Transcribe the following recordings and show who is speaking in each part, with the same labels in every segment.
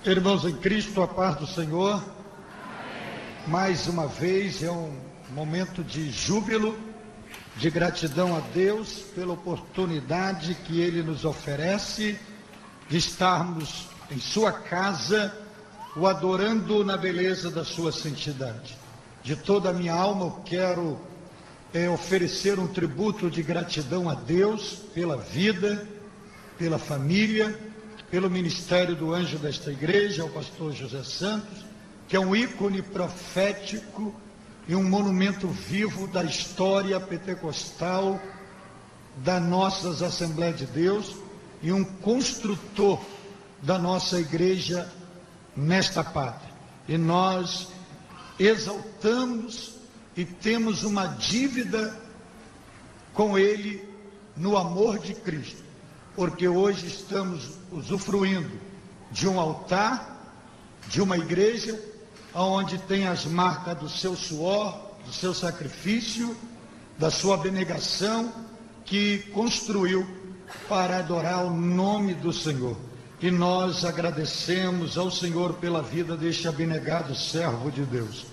Speaker 1: Irmãos em Cristo, a paz do Senhor. Mais uma vez é um momento de júbilo, de gratidão a Deus pela oportunidade que Ele nos oferece de estarmos em sua casa, o adorando na beleza da sua santidade. De toda a minha alma eu quero oferecer um tributo de gratidão a Deus pela vida, pela família, pelo ministério do anjo desta igreja, o pastor José Santos, que é um ícone profético e um monumento vivo da história pentecostal da nossa Assembleia de Deus e um construtor da nossa igreja nesta pátria. E nós exaltamos e temos uma dívida com ele no amor de Cristo, porque hoje estamos usufruindo de um altar, de uma igreja, onde tem as marcas do seu suor, do seu sacrifício, da sua abnegação, que construiu para adorar o nome do Senhor. E nós agradecemos ao Senhor pela vida deste abnegado servo de Deus.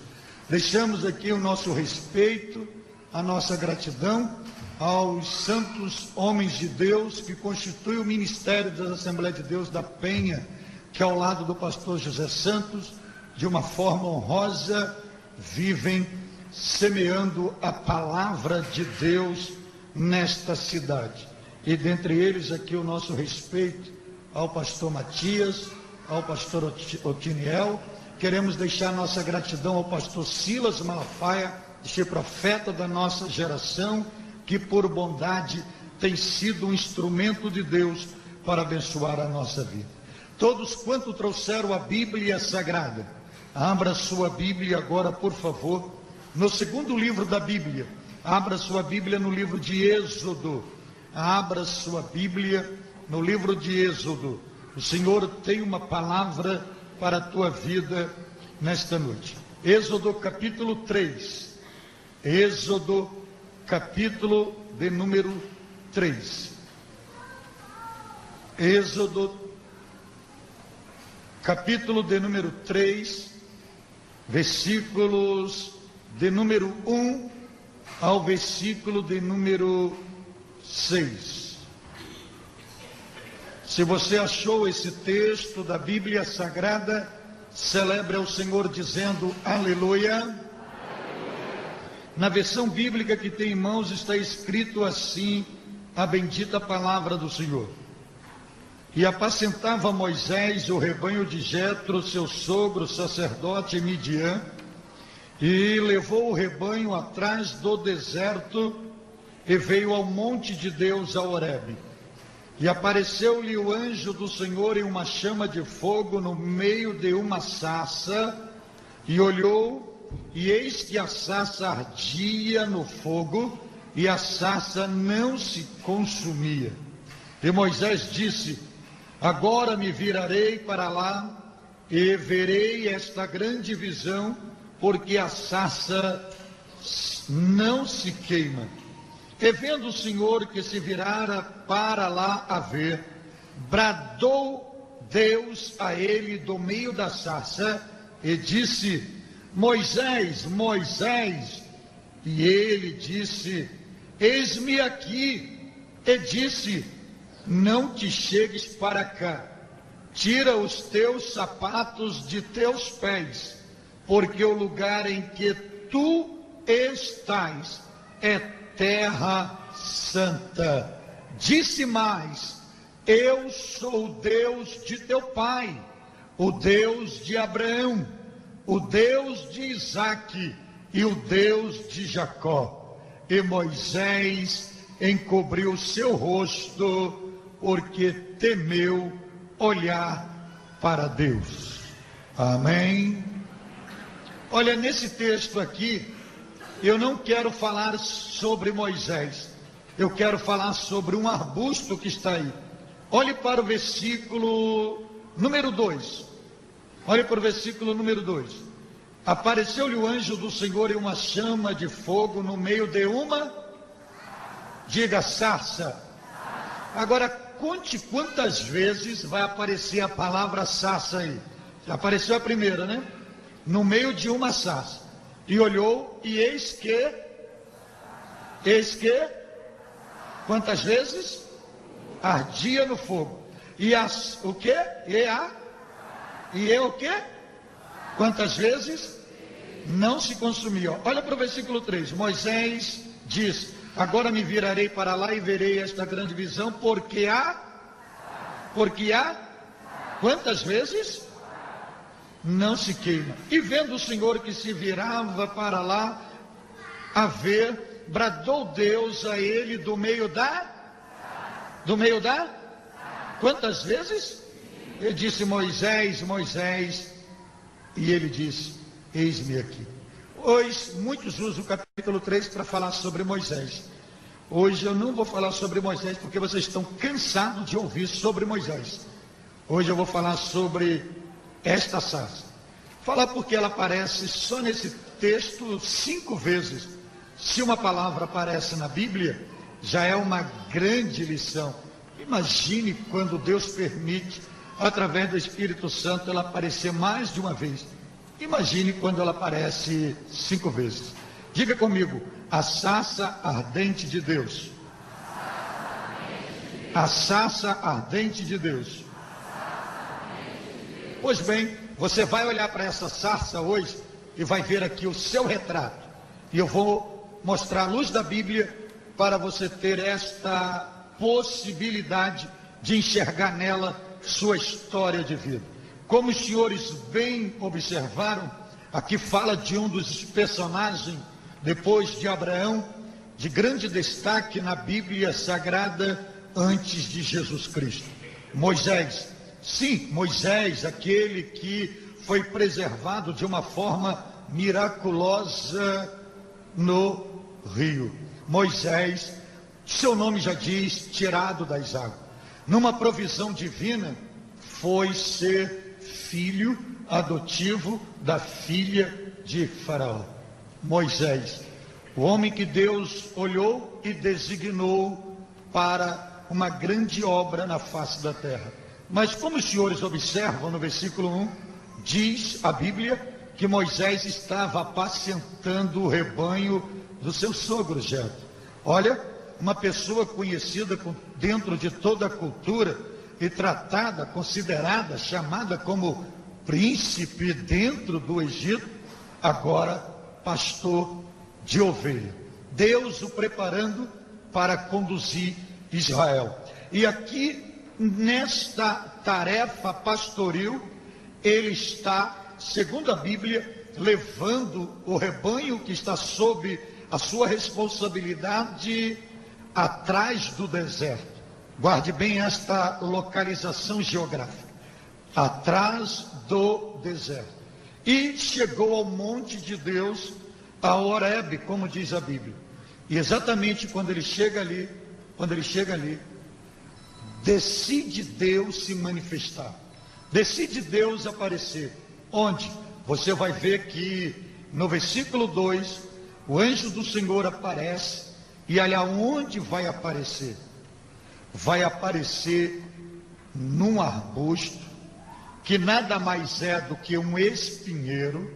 Speaker 1: Deixamos aqui o nosso respeito, a nossa gratidão aos santos homens de Deus que constituem o ministério da Assembleia de Deus da Penha, que ao lado do pastor José Santos, de uma forma honrosa, vivem semeando a palavra de Deus nesta cidade. E dentre eles aqui o nosso respeito ao pastor Matias, ao pastor Otiniel. Queremos deixar nossa gratidão ao pastor Silas Malafaia, este profeta da nossa geração, que por bondade tem sido um instrumento de Deus para abençoar a nossa vida. Todos quanto trouxeram a Bíblia Sagrada, abra sua Bíblia agora, por favor, no segundo livro da Bíblia. Abra sua Bíblia no livro de Êxodo. Abra sua Bíblia no livro de Êxodo. O Senhor tem uma palavra para a tua vida nesta noite. Êxodo capítulo 3. Êxodo capítulo de número 3. Êxodo capítulo de número 3, versículos de número 1 ao versículo de número 6. Se você achou esse texto da Bíblia Sagrada, celebre ao Senhor dizendo aleluia. Na versão bíblica que tem em mãos está escrito assim, a bendita palavra do Senhor. E apacentava Moisés o rebanho de Jetro, seu sogro, sacerdote em Midian, e levou o rebanho atrás do deserto, e veio ao monte de Deus, a Horebe. E apareceu-lhe o anjo do Senhor em uma chama de fogo no meio de uma sarça, e olhou, e eis que a sarça ardia no fogo, e a sarça não se consumia. E Moisés disse: agora me virarei para lá, e verei esta grande visão, porque a sarça não se queima. E vendo o Senhor que se virara para lá a ver, bradou Deus a ele do meio da sarça, e disse: Moisés, Moisés. E ele disse: eis-me aqui. E disse: não te chegues para cá, tira os teus sapatos de teus pés, porque o lugar em que tu estás é terra santa. Disse mais: eu sou o Deus de teu pai, o Deus de Abraão, o Deus de Isaque e o Deus de Jacó. E Moisés encobriu seu rosto, porque temeu olhar para Deus. Amém. Olha, nesse texto aqui, eu não quero falar sobre Moisés, eu quero falar sobre um arbusto que está aí. Olhe para o versículo número 2. Olhe para o versículo número 2. Apareceu-lhe o anjo do Senhor em uma chama de fogo no meio de uma, diga, sarça. Agora conte quantas vezes vai aparecer a palavra sarça aí. Apareceu a primeira, né? No meio de uma sarça. E olhou, e eis que, quantas vezes? Ardia no fogo. E o quê? E o quê? Quantas vezes? Não se consumia. Olha para o versículo 3. Moisés diz: agora me virarei para lá e verei esta grande visão, porque há, quantas vezes? Não se queima. E vendo o Senhor que se virava para lá a ver, bradou Deus a ele do meio da, quantas vezes? Ele disse: Moisés, Moisés, e ele disse: eis-me aqui. Hoje, muitos usam o capítulo 3 para falar sobre Moisés. Hoje eu não vou falar sobre Moisés, porque vocês estão cansados de ouvir sobre Moisés. Hoje eu vou falar sobre esta sarça. Falar porque ela aparece só nesse texto 5 vezes. Se uma palavra aparece na Bíblia, já é uma grande lição. Imagine quando Deus permite, através do Espírito Santo, ela aparecer mais de uma vez. Imagine quando ela aparece 5 vezes. Diga comigo: a sarça ardente de Deus. A sarça ardente de Deus. Pois bem, você vai olhar para essa sarça hoje e vai ver aqui o seu retrato. E eu vou mostrar a luz da Bíblia para você ter esta possibilidade de enxergar nela sua história de vida. Como os senhores bem observaram, aqui fala de um dos personagens, depois de Abraão, de grande destaque na Bíblia Sagrada antes de Jesus Cristo. Moisés. Sim, Moisés, aquele que foi preservado de uma forma miraculosa no rio. Moisés, seu nome já diz, tirado das águas. Numa provisão divina, foi ser filho adotivo da filha de Faraó. Moisés, o homem que Deus olhou e designou para uma grande obra na face da terra. Mas como os senhores observam no versículo 1, diz a Bíblia que Moisés estava apacentando o rebanho do seu sogro Jetro. Olha, uma pessoa conhecida dentro de toda a cultura e tratada, considerada, chamada como príncipe dentro do Egito, agora pastor de ovelha. Deus o preparando para conduzir Israel. E aqui, nesta tarefa pastoril, ele está, segundo a Bíblia, levando o rebanho que está sob a sua responsabilidade atrás do deserto. Guarde bem esta localização geográfica. Atrás do deserto. E chegou ao monte de Deus, a Horebe, como diz a Bíblia. E exatamente quando ele chega ali, decide Deus se manifestar. Decide Deus aparecer. Onde? Você vai ver que no versículo 2, o anjo do Senhor aparece. E ali aonde vai aparecer? Vai aparecer num arbusto, que nada mais é do que um espinheiro,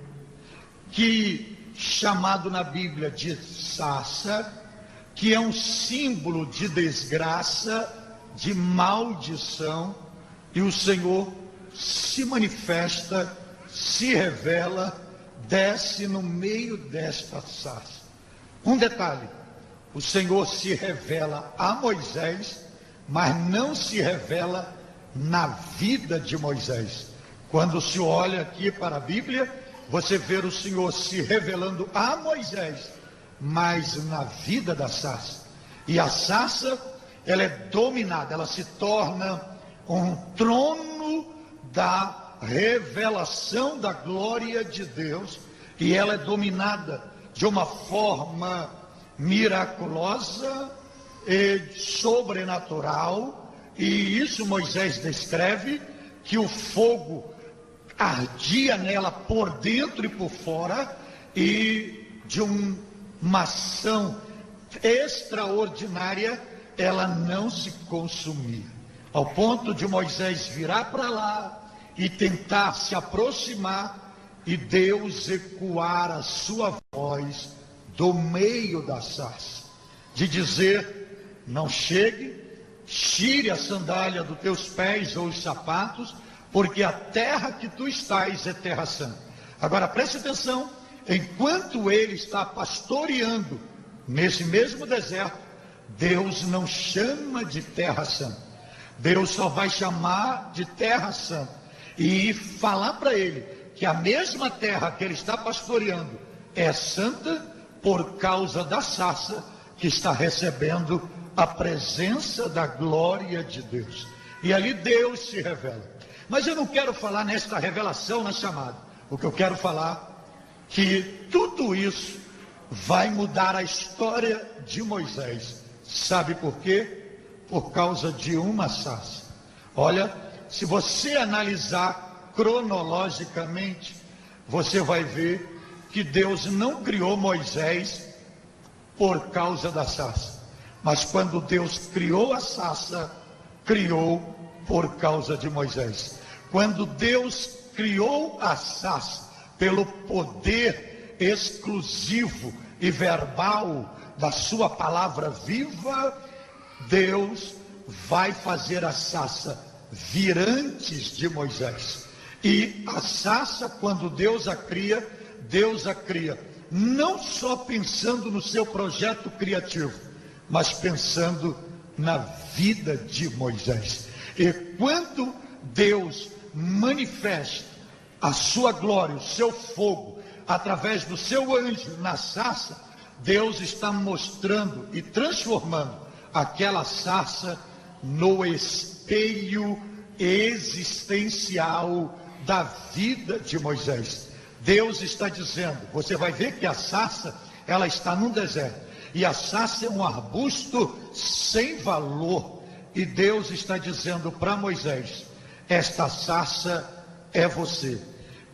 Speaker 1: que chamado na Bíblia de sarça, que é um símbolo de desgraça, de maldição, e o Senhor se manifesta, se revela, desce no meio desta sarça. Um detalhe: o Senhor se revela a Moisés, mas não se revela na vida de Moisés. Quando se olha aqui para a Bíblia, você vê o Senhor se revelando a Moisés, mas na vida da sarça. E a sarça, ela é dominada, ela se torna um trono da revelação da glória de Deus, e ela é dominada de uma forma miraculosa e sobrenatural. E isso Moisés descreve, que o fogo ardia nela por dentro e por fora, e de uma ação extraordinária, ela não se consumia, ao ponto de Moisés virar para lá e tentar se aproximar, e Deus ecoar a sua voz do meio da sarça, de dizer: não chegue, tire a sandália dos teus pés ou os sapatos, porque a terra que tu estás é terra santa. Agora preste atenção, enquanto ele está pastoreando nesse mesmo deserto, Deus não chama de terra santa, Deus só vai chamar de terra santa e falar para ele que a mesma terra que ele está pastoreando é santa por causa da sarça que está recebendo a presença da glória de Deus. E ali Deus se revela. Mas eu não quero falar nesta revelação na chamada. O que eu quero falar é que tudo isso vai mudar a história de Moisés. Sabe por quê? Por causa de uma sarça. Olha, se você analisar cronologicamente, você vai ver que Deus não criou Moisés por causa da sarça. Mas quando Deus criou a sarça, criou por causa de Moisés. Quando Deus criou a sarça pelo poder exclusivo e verbal da sua palavra viva, Deus vai fazer a sarça vir antes de Moisés. E a sarça, quando Deus a cria não só pensando no seu projeto criativo, mas pensando na vida de Moisés. E quando Deus manifesta a sua glória, o seu fogo, através do seu anjo na sarça, Deus está mostrando e transformando aquela sarça no espelho existencial da vida de Moisés. Deus está dizendo, você vai ver que a sarça, ela está num deserto, e a sarça é um arbusto sem valor, e Deus está dizendo para Moisés: esta sarça é você,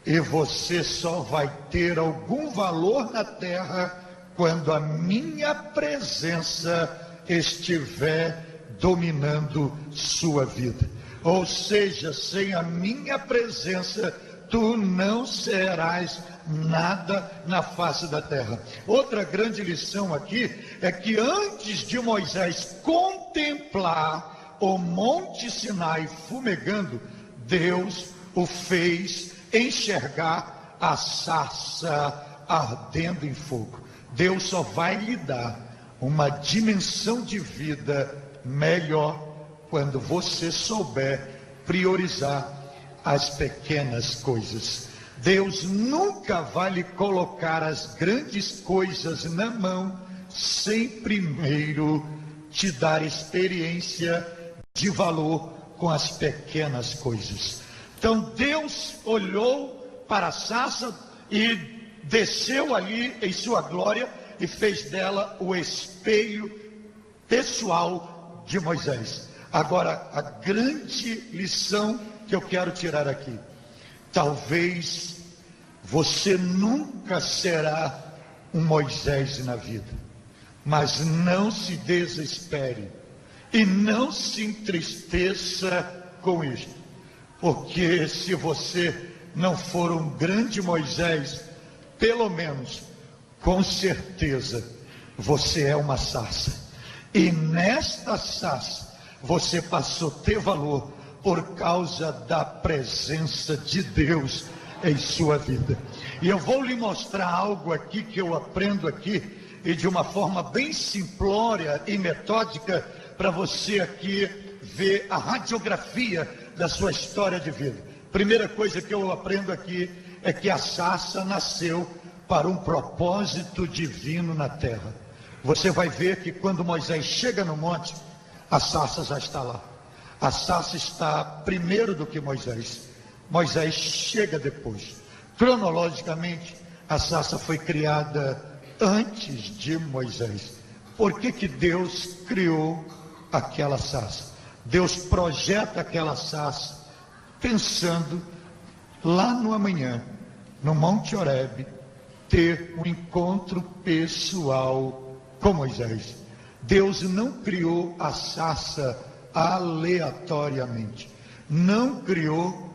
Speaker 1: e você só vai ter algum valor na terra quando a minha presença estiver dominando sua vida. Ou seja, sem a minha presença, tu não serás nada na face da terra. Outra grande lição aqui é que antes de Moisés contemplar o Monte Sinai fumegando, Deus o fez enxergar a sarça ardendo em fogo. Deus só vai lhe dar uma dimensão de vida melhor quando você souber priorizar as pequenas coisas. Deus nunca vai lhe colocar as grandes coisas na mão sem primeiro te dar experiência de valor com as pequenas coisas. Então Deus olhou para a sarça e desceu ali em sua glória e fez dela o espelho pessoal de Moisés. Agora, a grande lição que eu quero tirar aqui: talvez você nunca será um Moisés na vida, mas não se desespere e não se entristeça com isto, porque se você não for um grande Moisés, pelo menos, com certeza, você é uma sarça, e nesta sarça você passou a ter valor por causa da presença de Deus em sua vida. E eu vou lhe mostrar algo aqui que eu aprendo aqui, e de uma forma bem simplória e metódica, para você aqui ver a radiografia da sua história de vida. Primeira coisa que eu aprendo aqui é que a sarça nasceu para um propósito divino na terra. Você vai ver que quando Moisés chega no monte, a sarça já está lá. A sarça está primeiro do que Moisés. Moisés chega depois. Cronologicamente, a sarça foi criada antes de Moisés. Por que Deus criou aquela sarça? Deus projeta aquela sarça pensando lá no amanhã, no Monte Horebe, ter um encontro pessoal com Moisés. Deus não criou a sarça aleatoriamente, não criou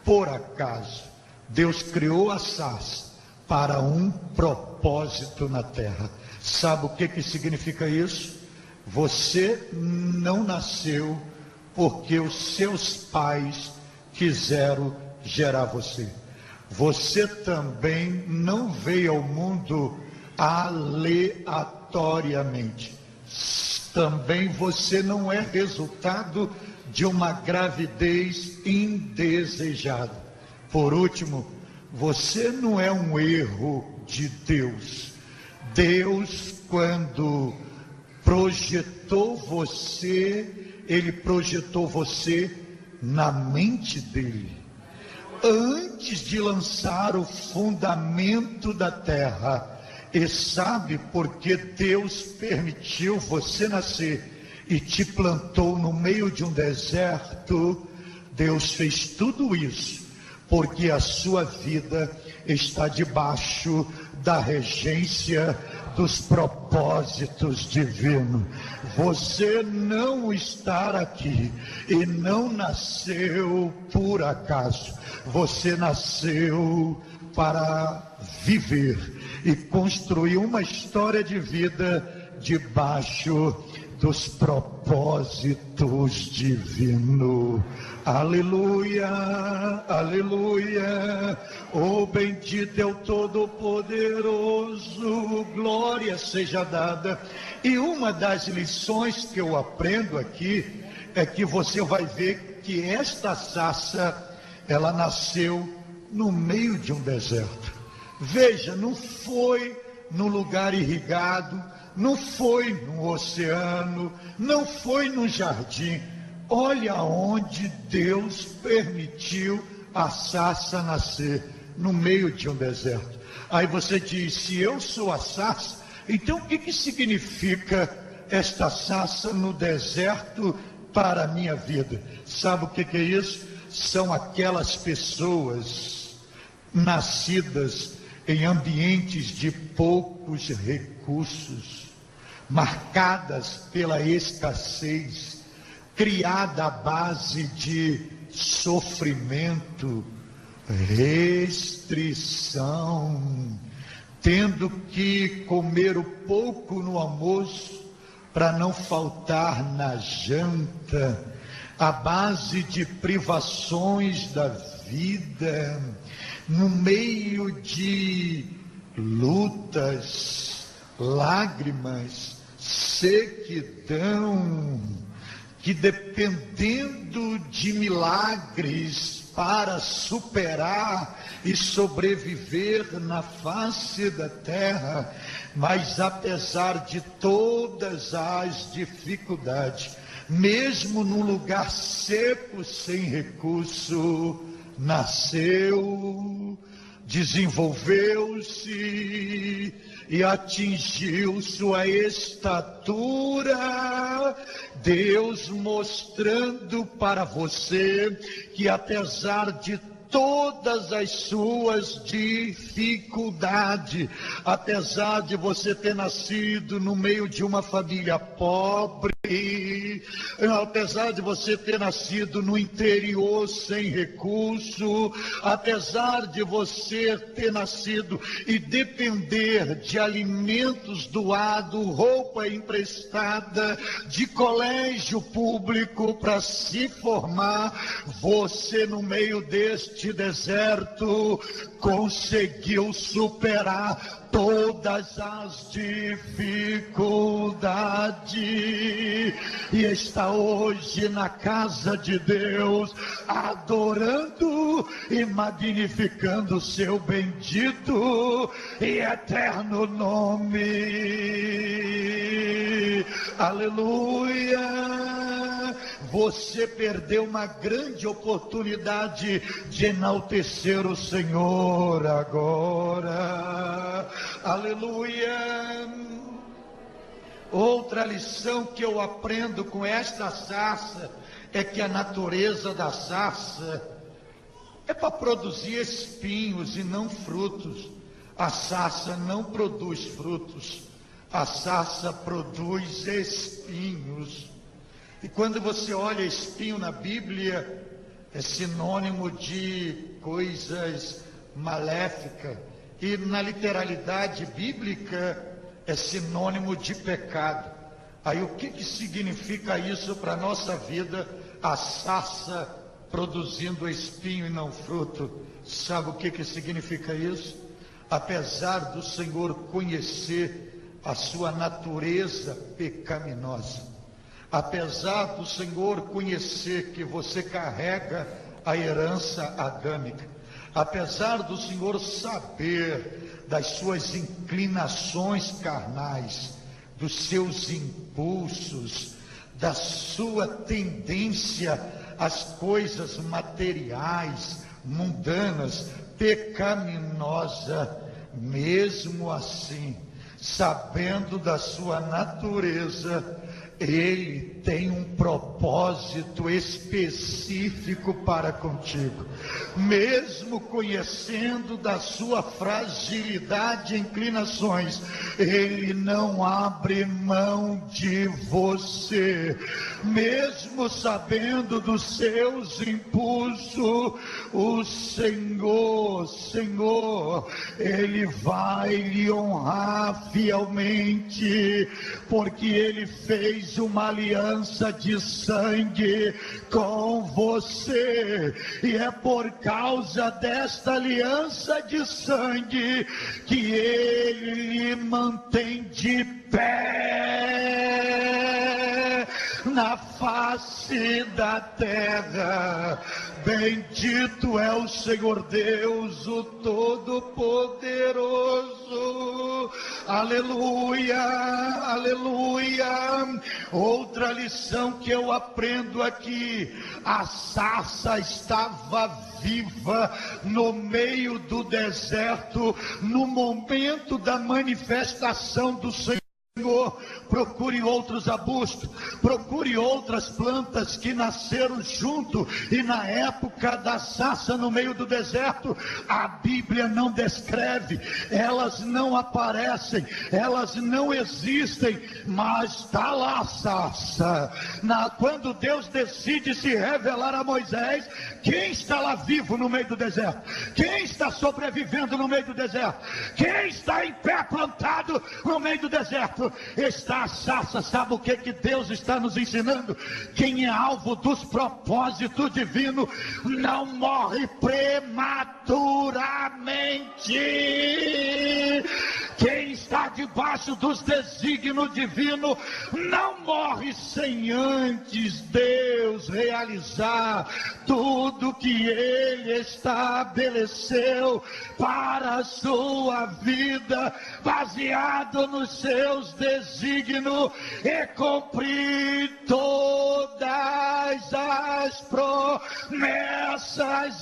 Speaker 1: por acaso. Deus criou a sarça para um propósito na terra. Sabe o que significa isso? Você não nasceu porque os seus pais quiseram gerar você. Você também não veio ao mundo aleatoriamente. Também você não é resultado de uma gravidez indesejada. Por último, você não é um erro de Deus. Deus, quando projetou você, Ele projetou você na mente dele. Antes de lançar o fundamento da terra. E sabe por que Deus permitiu você nascer e te plantou no meio de um deserto? Deus fez tudo isso porque a sua vida está debaixo da regência dos propósitos divinos. Você não está aqui e não nasceu por acaso. Você nasceu para viver e construir uma história de vida debaixo dos propósitos divinos. Aleluia, aleluia. Oh, bendito é o Todo-Poderoso, glória seja dada. E uma das lições que eu aprendo aqui é que você vai ver que esta sarça, ela nasceu no meio de um deserto. Veja, não foi num lugar irrigado, não foi no oceano, não foi no jardim. Olha onde Deus permitiu a sarça nascer, no meio de um deserto. Aí você diz, se eu sou a sarça, então o que significa esta sarça no deserto para a minha vida? Sabe o que é isso? São aquelas pessoas nascidas em ambientes de poucos recursos, marcadas pela escassez, criada à base de sofrimento, restrição, tendo que comer o pouco no almoço para não faltar na janta, à base de privações da vida, no meio de lutas, lágrimas, sequidão, que dependendo de milagres para superar e sobreviver na face da terra, mas apesar de todas as dificuldades, mesmo num lugar seco, sem recurso, nasceu, desenvolveu-se e atingiu sua estatura. Deus mostrando para você que apesar de todas as suas dificuldades, apesar de você ter nascido no meio de uma família pobre, apesar de você ter nascido no interior sem recurso, apesar de você ter nascido e depender de alimentos doados, roupa emprestada, de colégio público para se formar, você no meio deste deserto conseguiu superar todas as dificuldades e está hoje na casa de Deus, adorando e magnificando o seu bendito e eterno nome. Aleluia! Você perdeu uma grande oportunidade de enaltecer o Senhor agora. Aleluia! Outra lição que eu aprendo com esta sarça é que a natureza da sarça é para produzir espinhos e não frutos. A sarça não produz frutos, a sarça produz espinhos. E quando você olha espinho na Bíblia, é sinônimo de coisas maléficas, e na literalidade bíblica é sinônimo de pecado. Aí o que significa isso para a nossa vida? A sarça produzindo espinho e não fruto. Sabe o que significa isso? Apesar do Senhor conhecer a sua natureza pecaminosa, apesar do Senhor conhecer que você carrega a herança adâmica, apesar do Senhor saber das suas inclinações carnais, dos seus impulsos, da sua tendência às coisas materiais, mundanas, pecaminosa, mesmo assim, sabendo da sua natureza, Ele tem um propósito específico para contigo. Mesmo conhecendo da sua fragilidade e inclinações, Ele não abre mão de você. Mesmo sabendo dos seus impulsos, o Senhor, Ele vai lhe honrar fielmente, porque Ele fez uma aliança de sangue com você, e é por causa desta aliança de sangue que Ele lhe mantém de pé na face da terra. Bendito é o Senhor Deus, o Todo-Poderoso. Aleluia, aleluia. Outra lição que eu aprendo aqui: a sarça estava viva no meio do deserto, no momento da manifestação do Senhor. Procure outros arbustos, procure outras plantas que nasceram junto, e na época da sarça no meio do deserto, a Bíblia não descreve, elas não aparecem, elas não existem, mas está lá a sarça. Quando Deus decide se revelar a Moisés, quem está lá vivo no meio do deserto? Quem está sobrevivendo no meio do deserto? Quem está em pé plantado no meio do deserto? Está a sarça. Sabe o que Deus está nos ensinando? Quem é alvo dos propósitos divinos não morre prematuramente. Quem está debaixo dos desígnios divinos não morre sem antes Deus realizar tudo que Ele estabeleceu para a sua vida, baseado nos seus desígnios, e cumprir todas as promessas.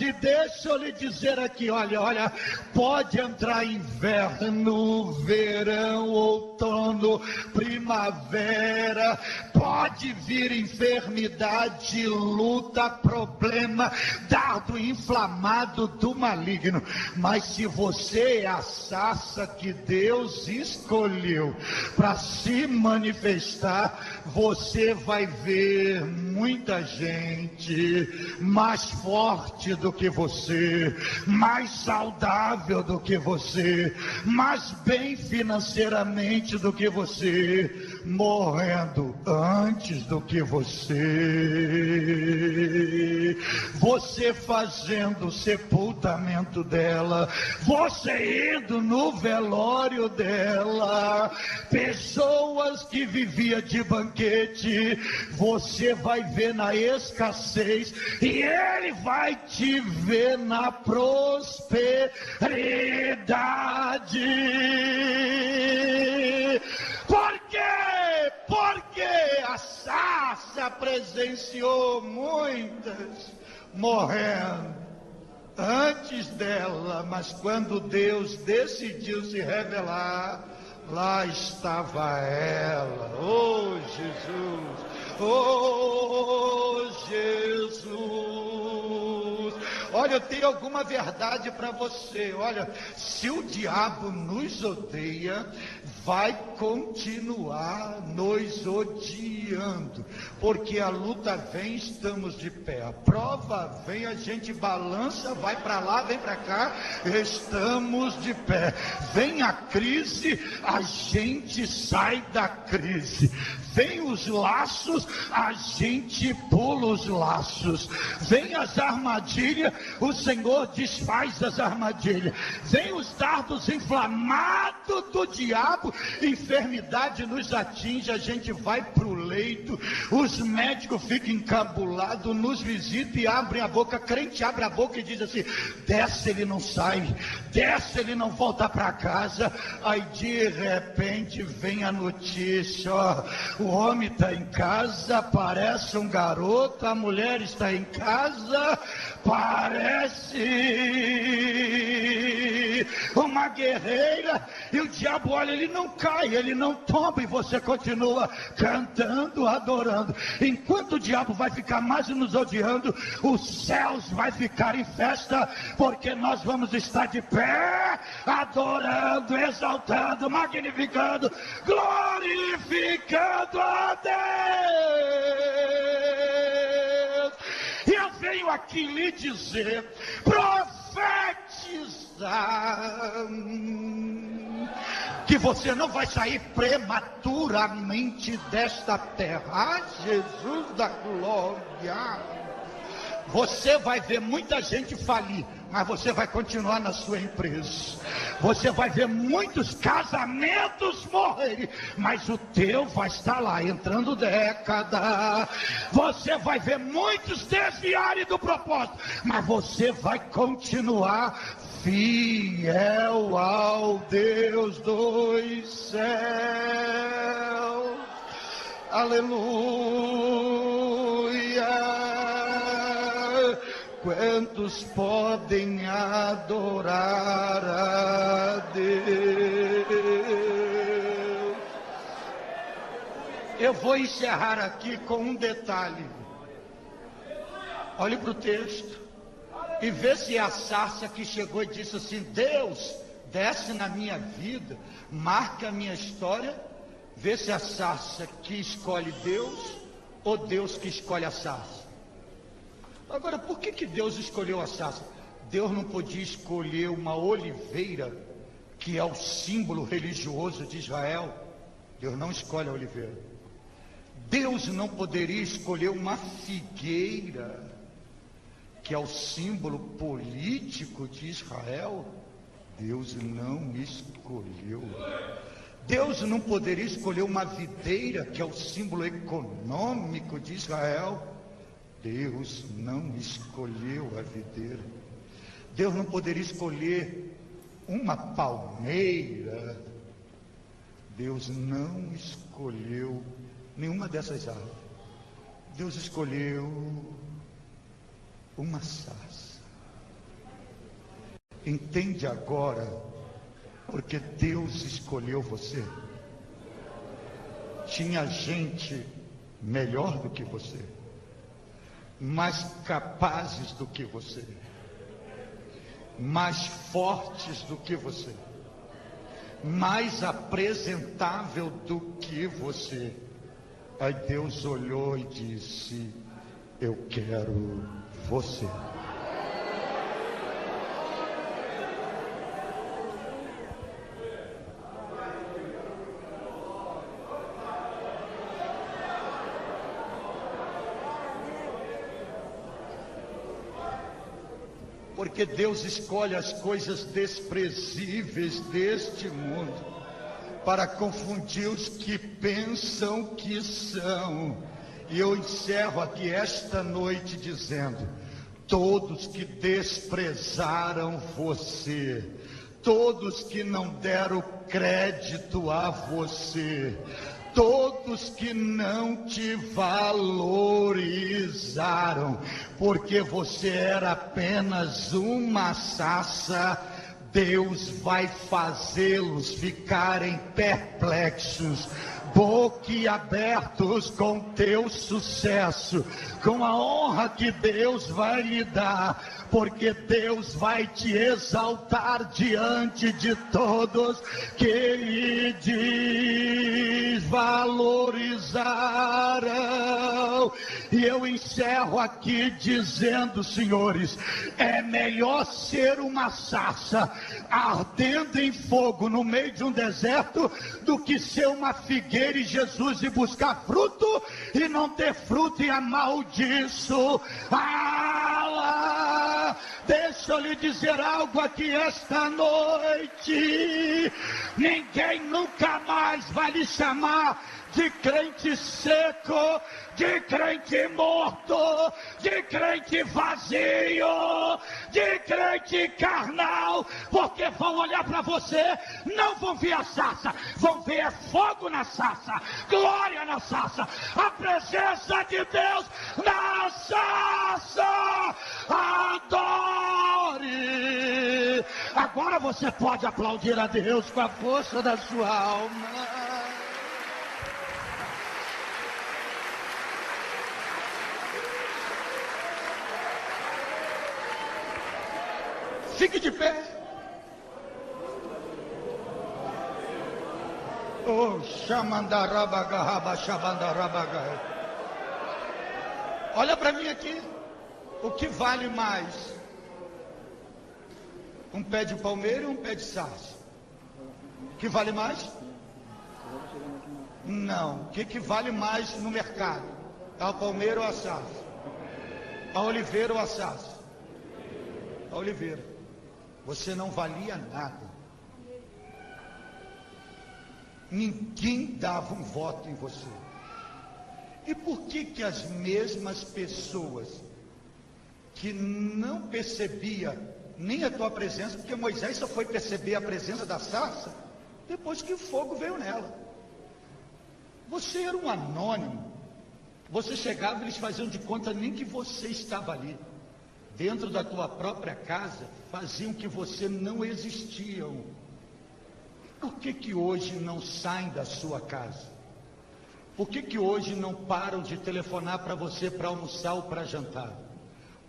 Speaker 1: E deixa eu lhe dizer aqui, olha, pode entrar inverno, verão, outono, primavera, pode vir enfermidade, luta, problema, dardo inflamado do maligno, mas se você é a sarça que Deus escolheu para se manifestar, você vai ver muita gente mais forte do que você, mais saudável do que você, mais bem financeiramente do que você, morrendo antes do que você fazendo o sepultamento dela, você indo no velório dela, pessoas que viviam de banquete, você vai ver na escassez, e Ele vai te ver na prosperidade. Por quê? Porque a sarça presenciou muitas morrendo antes dela, mas quando Deus decidiu se revelar, lá estava ela. Oh Jesus, oh Jesus. Olha Olha, eu tenho alguma verdade para você. Olha, se o diabo nos odeia, vai continuar nos odiando, porque a luta vem, estamos de pé, a prova vem, a gente balança, vai para lá, vem para cá, estamos de pé. Vem a crise, a gente sai da crise. Vem os laços, a gente pula os laços. Vem as armadilhas, o Senhor desfaz as armadilhas. Vem os dardos inflamados do diabo, enfermidade nos atinge, a gente vai para o leito. Os médicos ficam encabulados, nos visitam e abrem a boca. Crente abre a boca e diz assim: desce, ele não sai, desce, ele não volta para casa. Aí de repente vem a notícia: ó, o homem está em casa, parece um garoto, a mulher está em casa, parece uma guerreira, e o diabo olha, ele não cai, ele não tomba, e você continua cantando, adorando. Enquanto o diabo vai ficar mais nos odiando, os céus vai ficar em festa, porque nós vamos estar de pé, adorando, exaltando, magnificando, glorificando a Deus. E eu venho aqui lhe dizer, profetizar, que você não vai sair prematuramente desta terra. Ah, Jesus da glória! Você vai ver muita gente falir, mas você vai continuar na sua empresa. Você vai ver muitos casamentos morrerem, mas o teu vai estar lá, entrando década. Você vai ver muitos desviarem do propósito, mas você vai continuar fiel ao Deus dos céus. Aleluia! Quantos podem adorar a Deus? Eu vou encerrar aqui com um detalhe. Olhe para o texto e vê se é a sarça que chegou e disse assim: Deus, desce na minha vida, marca a minha história. Vê se é a sarça que escolhe Deus ou Deus que escolhe a sarça. Agora, por que Deus escolheu a sarça? Deus não podia escolher uma oliveira, que é o símbolo religioso de Israel. Deus não escolhe a oliveira. Deus não poderia escolher uma figueira, que é o símbolo político de Israel. Deus não escolheu. Deus não poderia escolher uma videira, que é o símbolo econômico de Israel. Deus não escolheu a videira. Deus não poderia escolher uma palmeira. Deus não escolheu nenhuma dessas árvores. Deus escolheu uma sarça. Entende agora porque Deus escolheu você? Tinha gente melhor do que você, mais capazes do que você, mais fortes do que você, mais apresentável do que você. Aí Deus olhou e disse: eu quero você. Porque Deus escolhe as coisas desprezíveis deste mundo para confundir os que pensam que são. E eu encerro aqui esta noite dizendo: todos que desprezaram você, todos que não deram crédito a você, todos que não te valorizaram, porque você era apenas uma sarça, Deus vai fazê-los ficarem perplexos. boquiabertos com teu sucesso, com a honra que Deus vai lhe dar, porque Deus vai te exaltar diante de todos que lhe desvalorizarão. E eu encerro aqui dizendo, senhores, é melhor ser uma sarça ardendo em fogo no meio de um deserto do que ser uma figueira e Jesus e buscar fruto e não ter fruto e amaldiçoá-la. Deixa eu lhe dizer algo aqui esta noite: ninguém nunca mais vai lhe chamar de crente seco, de crente morto, de crente vazio, de crente carnal, porque vão olhar para você, não vão ver a sarça, vão ver fogo na sarça, glória na sarça, a presença de Deus na sarça. Adore! Agora você pode aplaudir a Deus com a força da sua alma. Fique de pé. Oh, xamandarabagaha, xabandarabagaha. Olha para mim aqui. O que vale mais? Um pé de palmeira ou um pé de sarça? O que vale mais? Não. O que vale mais no mercado? A palmeira ou a sarça? A oliveira ou a sarça? A oliveira. Você não valia nada. Ninguém dava um voto em você. E por que as mesmas pessoas que não percebia nem a tua presença, porque Moisés só foi perceber a presença da sarça depois que o fogo veio nela. Você era um anônimo. Você chegava e eles faziam de conta nem que você estava ali. Dentro da tua própria casa, faziam que você não existia. Por que hoje não saem da sua casa? Por que hoje não param de telefonar para você para almoçar ou para jantar?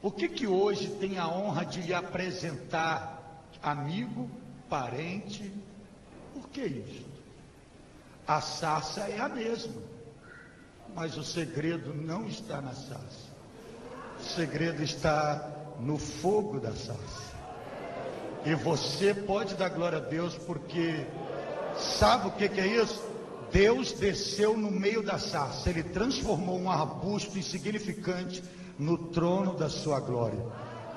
Speaker 1: Por que hoje tem a honra de lhe apresentar amigo, parente? Por que isso? A sarça é a mesma, mas o segredo não está na sarça. O segredo está no fogo da sarça. E você pode dar glória a Deus, porque sabe o que é isso? Deus desceu no meio da sarça. Ele transformou um arbusto insignificante no trono da sua glória.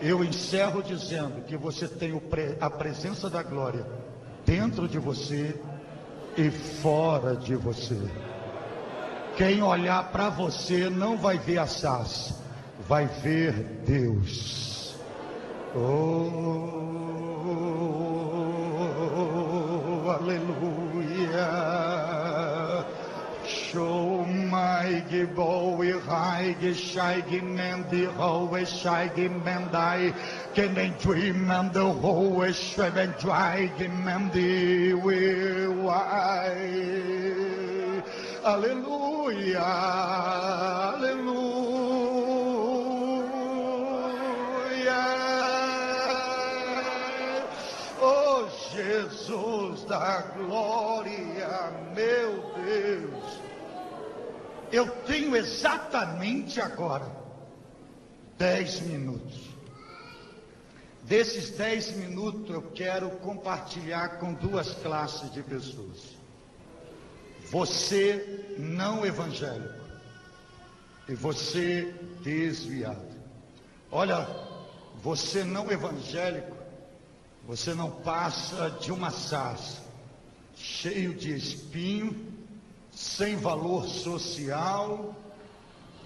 Speaker 1: Eu encerro dizendo que você tem a presença da glória dentro de você e fora de você. Quem olhar para você não vai ver a sarça, vai ver Deus. Oh, aleluia. Show my giboi haig shaig mendi hoe shaig mendai kenen dream and the hoe shven draig mendi we wai. Aleluia, aleluia. Oh, Jesus da glória, meu Deus. Eu tenho exatamente agora 10 minutos. Desses 10 minutos eu quero compartilhar com duas classes de pessoas. Você não evangélico e você desviado. Olha, você não evangélico, você não passa de uma sarça, cheio de espinho, sem valor social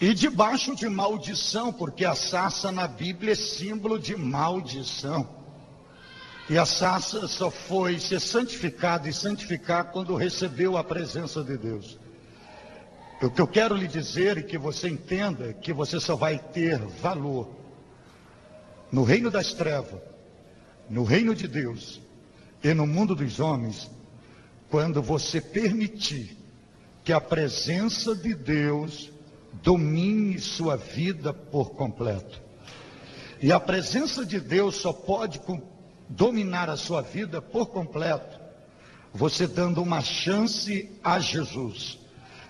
Speaker 1: e debaixo de maldição, porque a sarça na Bíblia é símbolo de maldição. E a sarça só foi ser santificada e santificar quando recebeu a presença de Deus. O que eu quero lhe dizer e que você entenda é que você só vai ter valor no reino das trevas, no reino de Deus e no mundo dos homens, quando você permitir que a presença de Deus domine sua vida por completo. E a presença de Deus só pode dominar a sua vida por completo você dando uma chance a Jesus,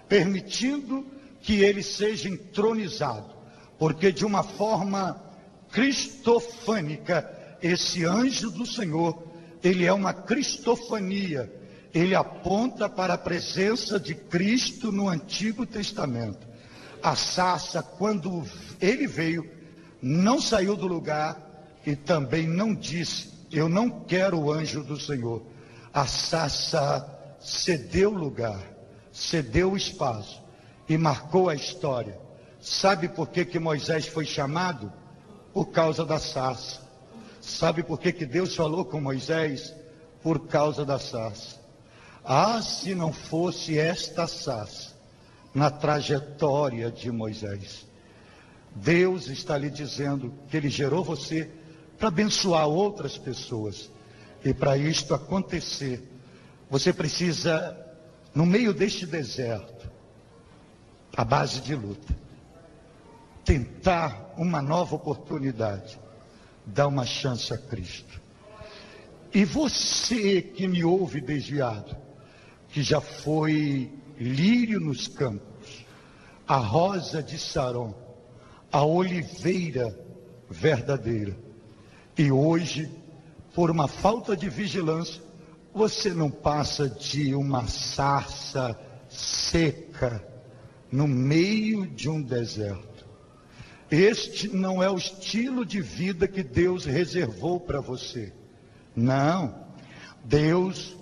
Speaker 1: permitindo que ele seja entronizado, porque de uma forma cristofânica, esse anjo do Senhor, ele é uma cristofania, ele aponta para a presença de Cristo no Antigo Testamento. A sarça, quando ele veio, não saiu do lugar e também não disse: eu não quero o anjo do Senhor. A sarça cedeu lugar, cedeu espaço e marcou a história. Sabe por que Moisés foi chamado? Por causa da sarça. Sabe por que Deus falou com Moisés? Por causa da sarça. Ah, se não fosse esta sarça na trajetória de Moisés. Deus está lhe dizendo que ele gerou você para abençoar outras pessoas. E para isto acontecer, você precisa, no meio deste deserto, à base de luta, tentar uma nova oportunidade, dar uma chance a Cristo. E você que me ouve desviado, que já foi lírio nos campos, a rosa de Saron, a oliveira verdadeira, e hoje, por uma falta de vigilância, você não passa de uma sarça seca no meio de um deserto. Este não é o estilo de vida que Deus reservou para você. Não, Deus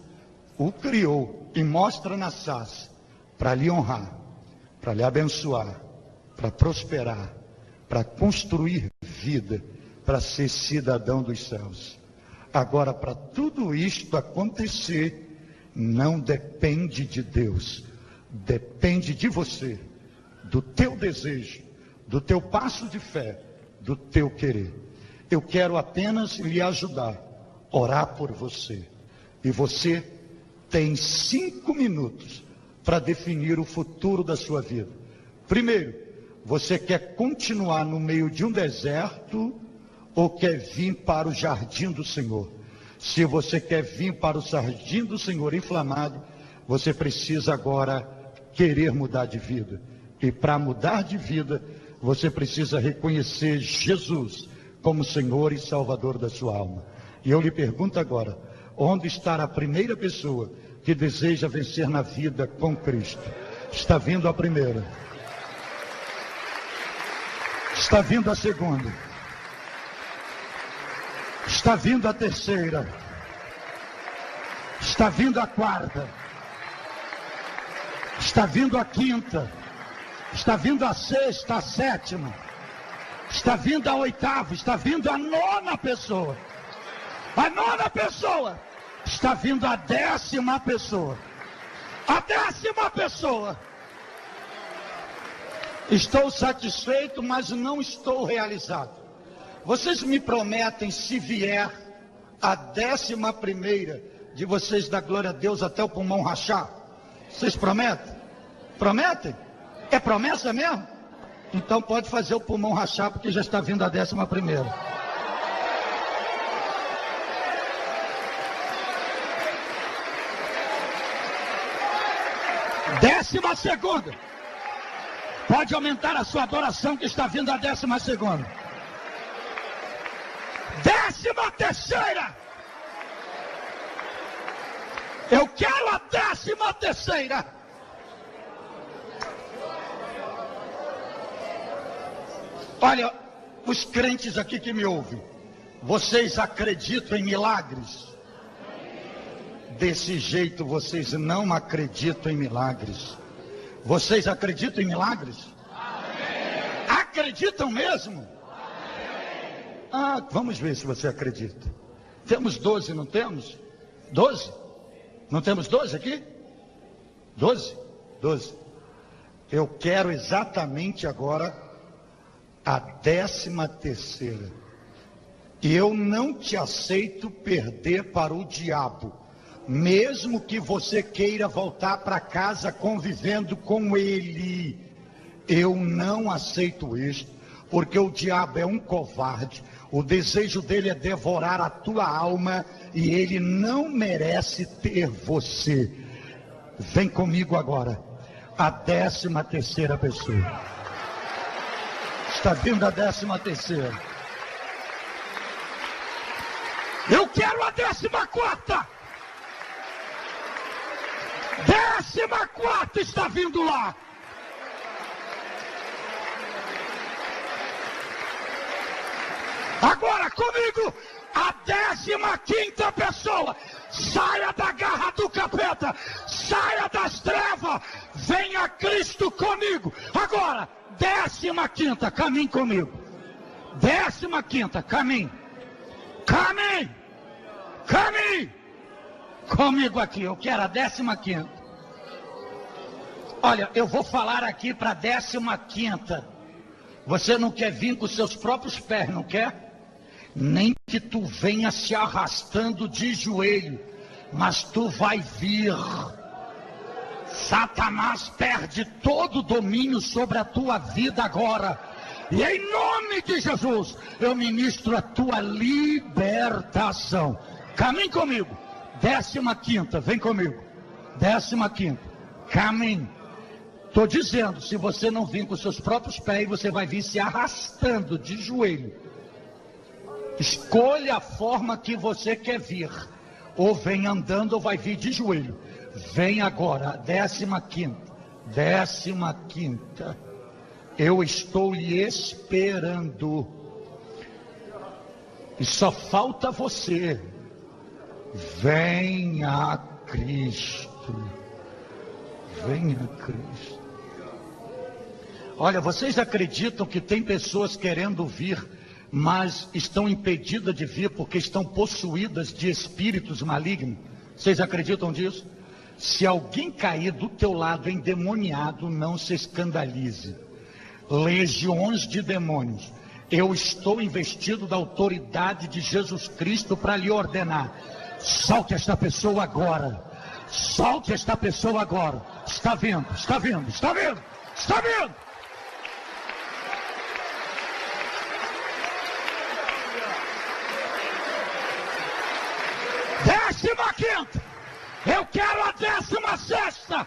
Speaker 1: o criou e mostra na sarça para lhe honrar, para lhe abençoar, para prosperar, para construir vida, para ser cidadão dos céus. Agora, para tudo isto acontecer, não depende de Deus, depende de você, do teu desejo, do teu passo de fé, do teu querer. Eu quero apenas lhe ajudar, orar por você. E você tem 5 minutos para definir o futuro da sua vida. Primeiro, você quer continuar no meio de um deserto ou quer vir para o jardim do Senhor? Se você quer vir para o jardim do Senhor inflamado, você precisa agora querer mudar de vida. E para mudar de vida, você precisa reconhecer Jesus como Senhor e Salvador da sua alma. E eu lhe pergunto agora, onde está a primeira pessoa que deseja vencer na vida com Cristo? Está vindo a primeira. Está vindo a segunda. Está vindo a terceira. Está vindo a quarta. Está vindo a quinta. Está vindo a sexta, a sétima. Está vindo a oitava. Está vindo a nona pessoa. A nona pessoa. Está vindo a 10ª pessoa. A 10ª pessoa. Estou satisfeito, mas não estou realizado. Vocês me prometem, se vier a 11ª de vocês dar glória a Deus até o pulmão rachar? Vocês prometem? Prometem? É promessa mesmo? Então pode fazer o pulmão rachar, porque já está vindo a 11ª. Décima segunda. Pode aumentar a sua adoração, que está vindo a 12ª. 13ª. Eu quero a 13ª. Olha, os crentes aqui que me ouvem, vocês acreditam em milagres? Desse jeito vocês não acreditam em milagres. Vocês acreditam em milagres? Amém. Acreditam mesmo? Ah, vamos ver se você acredita. Temos 12, não temos? 12? Não temos 12 aqui? 12? 12. Eu quero exatamente agora a 13ª. E eu não te aceito perder para o diabo. mesmo que você queira voltar para casa convivendo com ele, eu não aceito isso, porque o diabo é um covarde, o desejo dele é devorar a tua alma e ele não merece ter você. Vem comigo agora, a 13ª pessoa. Está vindo a 13ª. Eu quero a 14ª. 14ª está vindo lá. Agora comigo, a 15ª pessoa. Saia da garra do capeta, saia das trevas, venha a Cristo comigo. Agora, 15ª, caminhe comigo. 15ª, caminhe. Caminhe. Caminhe. Comigo aqui, eu quero a 15ª. Olha, eu vou falar aqui para a 15ª. Você não quer vir com seus próprios pés, não quer? Nem que tu venha se arrastando de joelho, mas tu vai vir. Satanás perde todo o domínio sobre a tua vida agora. E em nome de Jesus, eu ministro a tua libertação. Caminhe comigo. 15ª, vem comigo. 15ª, caminhe. Estou dizendo, se você não vir com seus próprios pés, você vai vir se arrastando de joelho. Escolha a forma que você quer vir. Ou vem andando ou vai vir de joelho. Vem agora, 15ª. 15ª. Eu estou lhe esperando. E só falta você. Venha a Cristo. Venha a Cristo. Olha, vocês acreditam que tem pessoas querendo vir, mas estão impedidas de vir porque estão possuídas de espíritos malignos? Vocês acreditam disso? Se alguém cair do teu lado endemoniado, não se escandalize. Legiões de demônios. Eu estou investido da autoridade de Jesus Cristo para lhe ordenar. Solte esta pessoa agora. Solte esta pessoa agora. Está vendo, está vendo, está vendo, está vendo. Décima quinta. Eu quero a 16ª.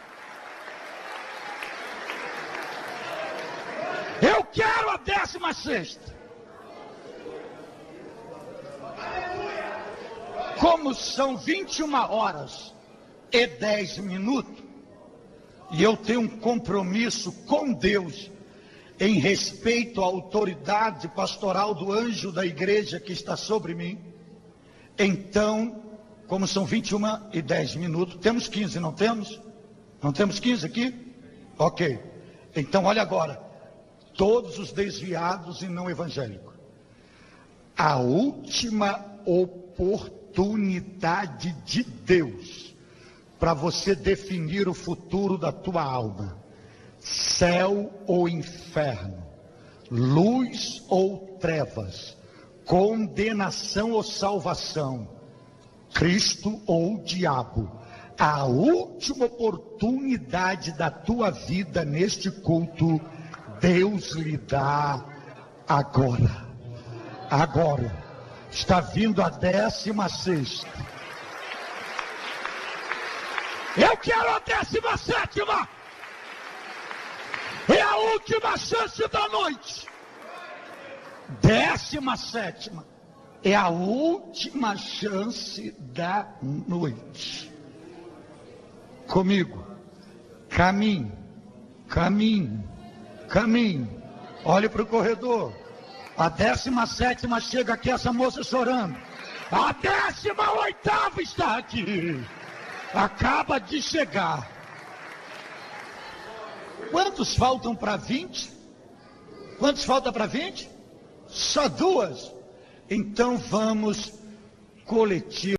Speaker 1: Eu quero a 16ª. Como são 21h10, e eu tenho um compromisso com Deus em respeito à autoridade pastoral do anjo da igreja que está sobre mim, então, como são 21h10, temos 15, não temos? Não temos 15 aqui? Ok. Então, olha agora. Todos os desviados e não evangélicos. A última oportunidade de Deus para você definir o futuro da tua alma. Céu ou inferno. Luz ou trevas. Condenação ou salvação. Cristo ou diabo. A última oportunidade da tua vida neste culto, Deus lhe dá agora. Agora. Está vindo a 16ª. Eu quero a 17ª. É a última chance da noite. 17ª. É a última chance da noite. Comigo. Caminhe. Caminhe. Caminhe. Olhe para o corredor. A 17ª chega aqui, essa moça chorando. A 18ª está aqui. Acaba de chegar. Quantos faltam para 20? Quantos faltam para 20? Só 2. Então vamos coletivo.